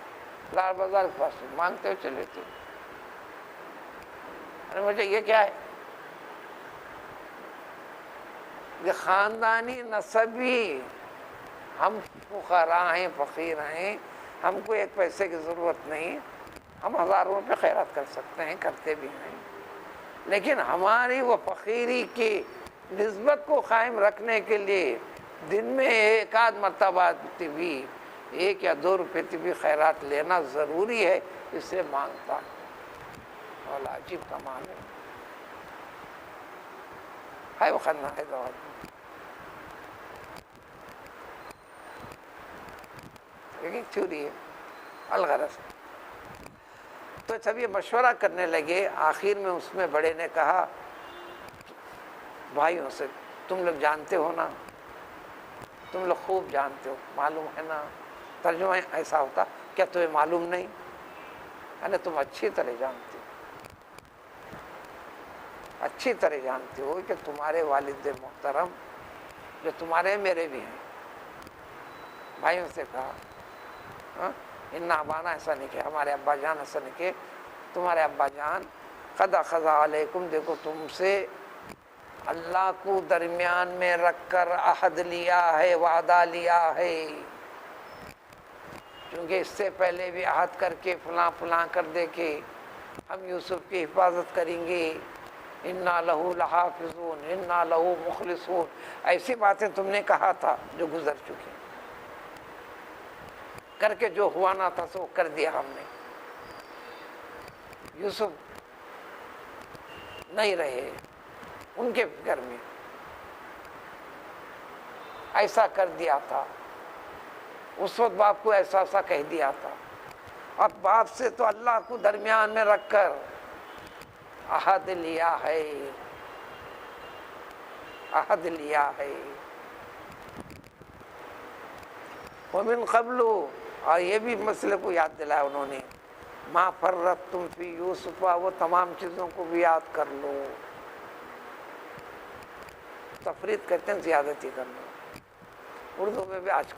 لال بازار کے پاس مانگتے ہوئے چلے تھے، مجھے یہ کیا ہے؟ یہ خاندانی نسبی، ہم فقراء ہیں، فقیر ہیں، ہم کو ایک پیسے کی ضرورت نہیں، ہم ہزاروں روپے خیرات کر سکتے ہیں، کرتے بھی ہیں، لیکن ہماری وہ فقیری کی نسبت کو قائم رکھنے کے لیے دن میں ایک آدھ مرتبہ بھی 1 یا 2 روپے بھی خیرات لینا ضروری ہے، اس سے مانگتا۔ اور عجیب کمال ہے وہ خاندان ہے دور لیکن چوری ہے الغرض۔ تو جب یہ مشورہ کرنے لگے، آخر میں اس میں بڑے نے کہا بھائیوں سے، تم لوگ جانتے ہو نا، تم لوگ خوب جانتے ہو، معلوم ہے نا۔ ترجمہ ایسا ہوتا، کیا تمہیں معلوم نہیں؟ یعنی تم اچھی طرح جانتے ہو، اچھی طرح جانتے ہو کہ تمہارے والد محترم جو تمہارے میرے بھی ہیں۔ بھائیوں سے کہا ان ابانا، ایسا نہیں کہ ہمارے ابا جان، ایسا نہیں کہ تمہارے ابا جان قد اخذ علیکم، دیکھو تم سے اللہ کو درمیان میں رکھ کر عہد لیا ہے، وعدہ لیا ہے، کیونکہ اس سے پہلے بھی عہد کر کے فلاں فلاں کر دے کے ہم یوسف کی حفاظت کریں گے، انا لہو لحافظون، انا لہو مخلصون، ایسی باتیں تم نے کہا تھا جو گزر چکی، کر کے جو ہوا نہ تھا سو کر دیا ہم نے۔ یوسف نہیں رہے، ان کے فکر میں ایسا کر دیا تھا، اس وقت باپ کو ایسا ایسا کہہ دیا تھا۔ اب باپ سے تو اللہ کو درمیان میں رکھ کر عہد لیا ہے، عہد لیا ہے۔ ومن قبل، اور یہ بھی مسئلے کو یاد دلایا انہوں نے، ما فرطتم فی یوسف، وہ تمام چیزوں کو بھی یاد کر لو۔ تفرید کہتے ہیں زیادتی کرنا، اردو میں بھی آج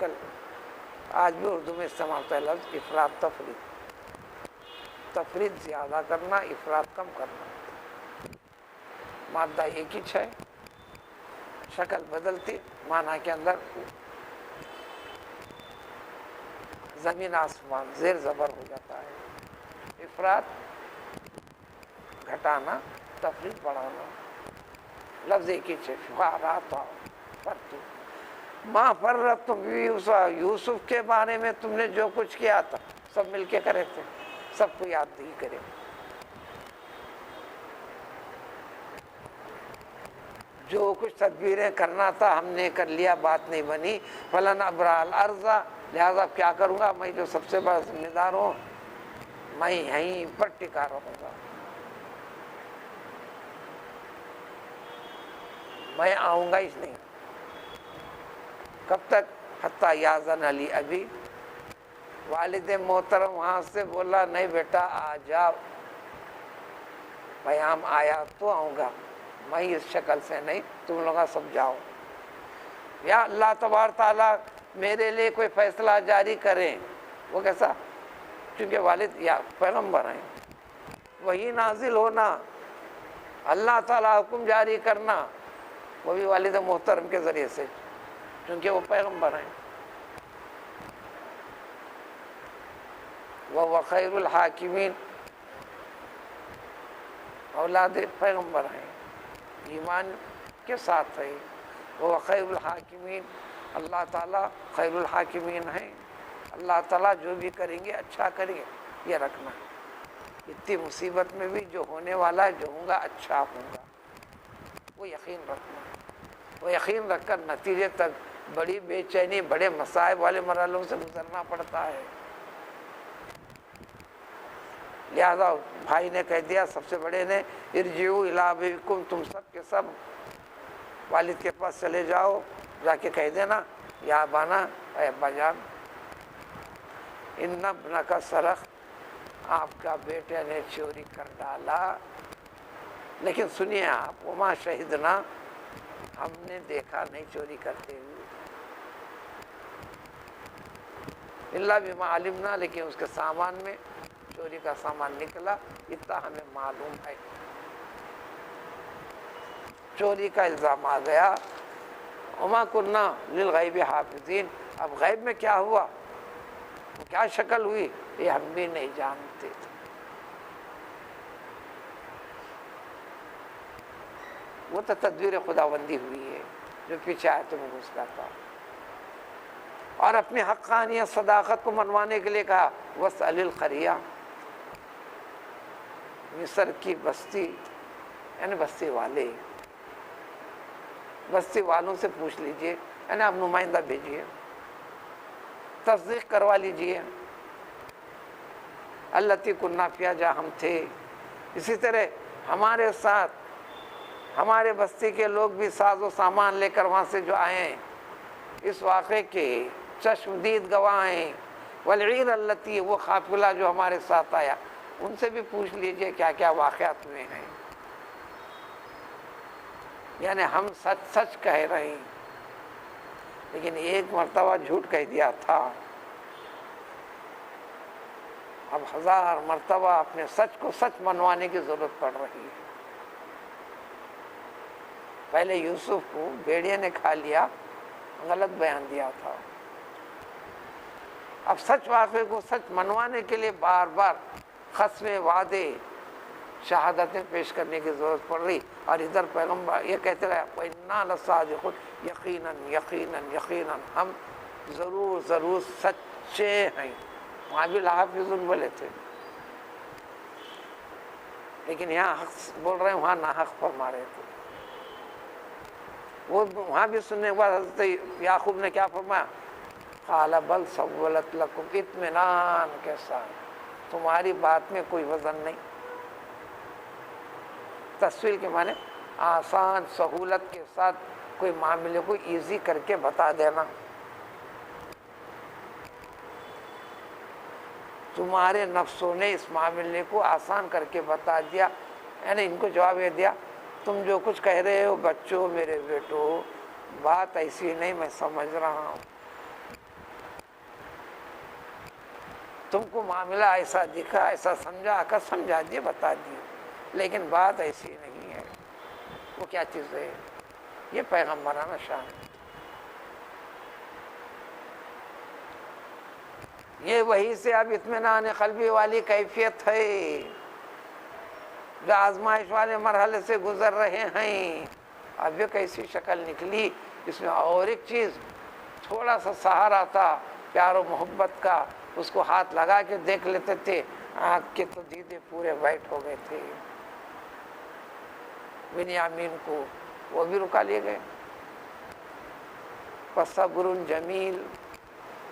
بھی اردو میں استعمال ہوتا ہے لفظ افراد تفرید، تفرید زیادہ کرنا، افراد کم کرنا۔ مادہ ایک ہی ہے، شکل بدلتی، معنی کے اندر زمین آسمان زیر زبر ہو جاتا ہے۔ افراد گھٹانا، تفرید بڑھانا، لفظ ایک ہی ہے، فارات فرتو۔ ما فرطتم فی یوسف، یوسف کے بارے میں تم نے جو کچھ کیا تھا سب مل کے کرے تھے، سب کو یاد نہیں کرے۔ جو کچھ تدبیریں کرنا تھا ہم نے کر لیا، بات نہیں بنی۔ فلن ابرح الارض، لہذا کیا کروں گا، میں جو سب سے بڑا ذمہ دار ہوں، میں یہیں پر ٹکا رہوں گا، میں آؤں گا اس نہیں۔ کب تک؟ حتی یاذن علی ابی، والد محترم وہاں سے بولا نہیں بیٹا آ جاؤ، پیام آیا تو آؤں گا، میں اس شکل سے نہیں، تم لوگ سب جاؤ، یا اللہ تبارک تعالیٰ میرے لیے کوئی فیصلہ جاری کریں۔ وہ کیسا؟ کیونکہ والد یا پیغمبر ہیں، وہی نازل ہونا، اللہ تعالیٰ حکم جاری کرنا، وہ بھی والد محترم کے ذریعے سے، کیونکہ وہ پیغمبر ہیں۔ وہ خیر الحاکمین، اولاد پیغمبر ہیں، ایمان کے ساتھ ہے۔ وہ خیر الحاکمین، اللہ تعالیٰ خیر الحاکمین ہیں، اللہ تعالیٰ جو بھی کریں گے اچھا کریں گے، یہ رکھنا ہے۔ اتنی مصیبت میں بھی جو ہونے والا ہے، جو ہوں گا اچھا ہوں گا، وہ یقین رکھنا ہے۔ وہ یقین رکھ کر نتیجے تک بڑی بے چینی، بڑے مصائب والے مرحلوں سے گزرنا پڑتا ہے، لہذا بھائی نے کہہ دیا، سب سے بڑے نے، ارجعوا الی ابیکم، تم سب کے سب والد کے پاس چلے جاؤ، جا کے کہہ دینا یا ابانا، اے ابا جان، ان ابنک سرق، آپ کا بیٹے نے چوری کر ڈالا، لیکن سنیے آپ، وما شہدنا، ہم نے دیکھا نہیں چوری کرتے ہوئے، الا بما علمنا، لیکن اس کے سامان میں چوری کا سامان نکلا، اتنا ہمیں معلوم ہے۔ چوری کا الزام آ گیا، وما کننا للغیب حافظین، اب غیب میں کیا ہوا، کیا شکل ہوئی، یہ ہم بھی نہیں جانتے تھے۔ وہ تو تدبیر خداوندی ہوئی ہے جو پیچھے آیتوں میں گھس گیا تھا۔ اور اپنی حقانیت صداقت کو منوانے کے لیے کہا، واسأل القریہ، مصر کی بستی، یعنی بستی والے، بستی والوں سے پوچھ لیجئے، یعنی آپ نمائندہ بھیجیے، تصدیق کروا لیجئے، التی کننا فیہا، جہاں ہم تھے۔ اسی طرح ہمارے ساتھ ہمارے بستی کے لوگ بھی ساز و سامان لے کر وہاں سے جو آئے ہیں، اس واقعے کے چشمدید گواہ ہیں، والعیر التی، وہ قافلہ جو ہمارے ساتھ آیا، ان سے بھی پوچھ لیجئے کیا کیا واقعات ہوئے ہیں۔ یعنی ہم سچ سچ کہہ رہے ہیں، لیکن ایک مرتبہ جھوٹ کہہ دیا تھا، اب 1000 مرتبہ اپنے سچ کو سچ منوانے کی ضرورت پڑ رہی ہے۔ پہلے یوسف کو بھیڑیے نے کھا لیا، غلط بیان دیا تھا، اب سچ واقعے کو سچ منوانے کے لیے بار بار قسمیں، وعدے، شہادتیں پیش کرنے کی ضرورت پڑ رہی، اور ادھر پیغمبر یہ کہتے رہے، وَإِنَّا لَصَادِقُونَ، یقیناً یقیناً یقیناً ہم ضرور ضرور سچے ہیں۔ وہاں بھی لحافظون بولے تھے، لیکن یہاں حق بول رہے ہیں، وہاں ناحق فرما رہے تھے۔ وہ وہاں بھی سننے کے بعد حضرت یعقوب نے کیا فرمایا، قال بل سولت لکم، اطمینان کے ساتھ، تمہاری بات میں کوئی وزن نہیں۔ تسویل کے معنی آسان، سہولت کے ساتھ کوئی معاملے کو ایزی کر کے بتا دینا۔ تمہارے نفسوں نے اس معاملے کو آسان کر کے بتا دیا، یعنی ان کو جواب یہ دیا، تم جو کچھ کہہ رہے ہو بچوں، میرے بیٹو، بات ایسی نہیں، میں سمجھ رہا ہوں، تم کو معاملہ ایسا دکھا، ایسا سمجھا کر سمجھا دیے، بتا دیے، لیکن بات ایسی نہیں ہے۔ وہ کیا چیز ہے؟ یہ پیغمبرانہ شان ہے۔ یہ وہی سے اب اطمینان قلبی والی کیفیت ہے، جو آزمائش والے مرحلے سے گزر رہے ہیں۔ اب یہ کیسی شکل نکلی، اس میں اور ایک چیز، تھوڑا سا سہارا تھا پیار و محبت کا، اس کو ہاتھ لگا کے دیکھ لیتے تھے، آنکھ کے تو دیدے پورے وائٹ ہو گئے تھے۔ بنیامین کو وہ بھی رکا لیے گئے۔ فصبر جمیل،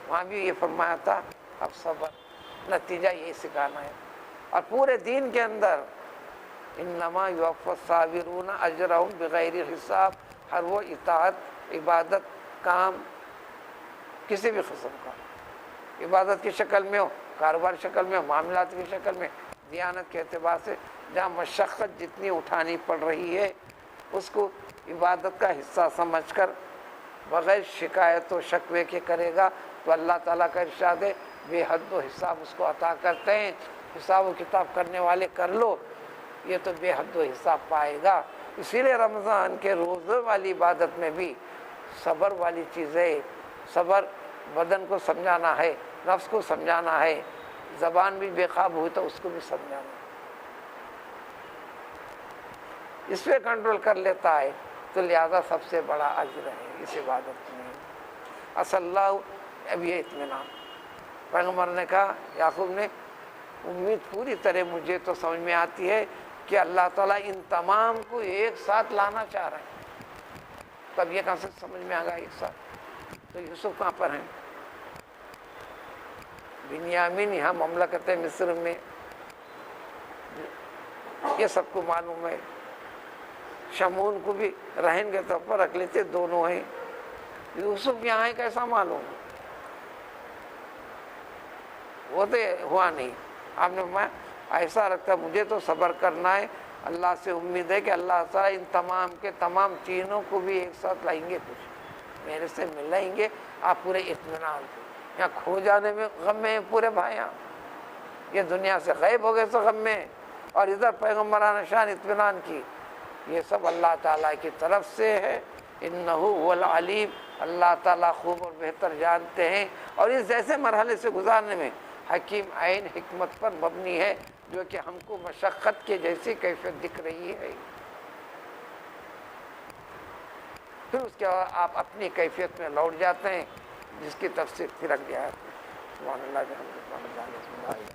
وہاں بھی یہ فرمایا تھا، اب صبر، نتیجہ یہی سکھانا ہے۔ اور پورے دین کے اندر انما یوفی الصابرون اجرہم بغیر حساب، ہر وہ اطاعت، عبادت، کام کسی بھی قسم کا، عبادت کی شکل میں ہو، کاروبار شکل میں ہو، معاملات کی شکل میں، دیانت کے اعتبار سے جہاں مشقت جتنی اٹھانی پڑ رہی ہے، اس کو عبادت کا حصہ سمجھ کر بغیر شکایت و شکوے کے کرے گا تو اللہ تعالیٰ کا ارشاد ہے، بے حد و حساب اس کو عطا کرتے ہیں۔ حساب و کتاب کرنے والے کر لو، یہ تو بے حد و حساب پائے گا۔ اسی لیے رمضان کے روزے والی عبادت میں بھی صبر والی چیز ہے۔ صبر بدن کو سمجھانا ہے، نفس کو سمجھانا ہے، زبان بھی بے قابو ہوئی تو اس کو بھی سمجھانا ہے۔ اس پہ کنٹرول کر لیتا ہے تو لہذا سب سے بڑا اجر ہے اس عبادت میں۔ اصل اللہ، اب یہ اطمینان پیغمبر نے کہا، یعقوب نے، امید پوری طرح مجھے تو سمجھ میں آتی ہے کہ اللہ تعالیٰ ان تمام کو ایک ساتھ لانا چاہ رہے ہیں۔ تب یہ کہاں سے سمجھ میں آ گا ایک ساتھ؟ تو یوسف کہاں پر ہیں؟ بنیامین یہاں مملکت مصر میں، یہ سب کو معلوم ہے. شمعون کو بھی رہن کے طور پر رکھ لیتے, دونوں ہیں. یوسف یہاں ہے کیسا معلوم؟ وہ تو ہوا نہیں. آپ نے میں ایسا رکھتا, مجھے تو صبر کرنا ہے, اللہ سے امید ہے کہ اللہ تعالیٰ ان تمام کے تمام چینوں کو بھی ایک ساتھ لائیں گے, کچھ میرے سے ملائیں گے. آپ پورے اطمینان, یہاں کھو جانے میں غم میں پورے بھائیاں, یہ دنیا سے غائب ہو گئے تو غم میں, اور ادھر پیغمبران شان اطمینان کی. یہ سب اللہ تعالیٰ کی طرف سے ہے. انہ هو العلیم, اللہ تعالیٰ خوب اور بہتر جانتے ہیں. اور اس جیسے مرحلے سے گزارنے میں حکیم عین حکمت پر مبنی ہے, جو کہ ہم کو مشقت کے جیسی کیفیت دکھ رہی ہے. پھر اس کے بعد آپ اپنی کیفیت میں لوٹ جاتے ہیں, جس کی تفسیر پھر اگلی آیت میں. سبحان اللہ.